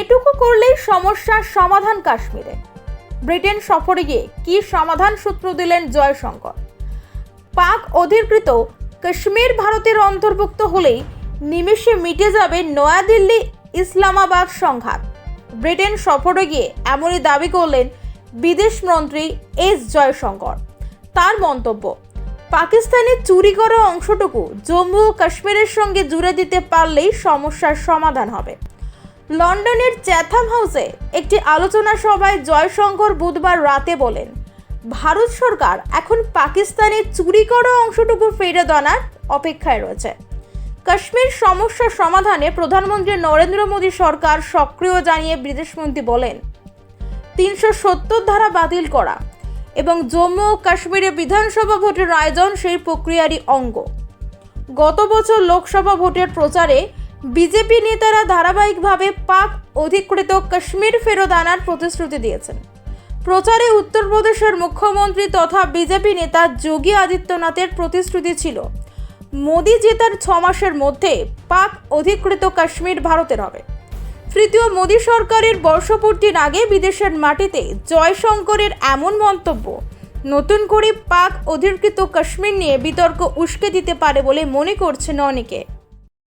এটুকু করলেই সমস্যার সমাধান কাশ্মীরে। ব্রিটেন সফরে গিয়ে কি সমাধান সূত্র দিলেন জয়শঙ্কর। পাক অধিকৃত কাশ্মীর ভারতের অন্তর্ভুক্ত হলেই নিমেষে মিটে যাবে নয়াদিল্লি ইসলামাবাদ সংঘাত। ব্রিটেন সফরে গিয়ে এমনই দাবি করলেন বিদেশমন্ত্রী এস জয়শঙ্কর। তার মন্তব্য, পাকিস্তানের চুরি করা অংশটুকু জম্মু ও কাশ্মীরের সঙ্গে জুড়ে দিতে পারলেই সমস্যার সমাধান হবে। লন্ডনের চ্যাথাম হাউসে একটি আলোচনা সভায় জয়শঙ্কর বুধবার রাতে বলেন, ভারত সরকার এখন পাকিস্তানের চুরি করা অংশটুকু ফিরে আনার অপেক্ষায় রয়েছে। কাশ্মীর সমস্যা সমাধানে প্রধানমন্ত্রী নরেন্দ্র মোদী সরকার সক্রিয় জানিয়ে বিদেশমন্ত্রী বলেন, 370 ধারা বাতিল করা এবং জম্মু ও কাশ্মীরে বিধানসভা ভোটের আয়োজন সেই প্রক্রিয়ারই অঙ্গ। গত বছর লোকসভা ভোটের প্রচারে বিজেপি নেতারা ধারাবাহিকভাবে পাক অধিকৃত কাশ্মীর ফেরত আনার প্রতিশ্রুতি দিয়েছেন। প্রচারে উত্তরপ্রদেশের মুখ্যমন্ত্রী তথা বিজেপি নেতা যোগী আদিত্যনাথের প্রতিশ্রুতি ছিল, মোদী জেতার 6 মাসের মধ্যে পাক অধিকৃত কাশ্মীর ভারতের হবে। তৃতীয় মোদী সরকারের বর্ষপূর্তির আগে বিদেশের মাটিতে জয়শঙ্করের এমন মন্তব্য নতুন করে পাক অধিকৃত কাশ্মীর নিয়ে বিতর্ক উস্কে দিতে পারে বলে মনে করছেন অনেকে।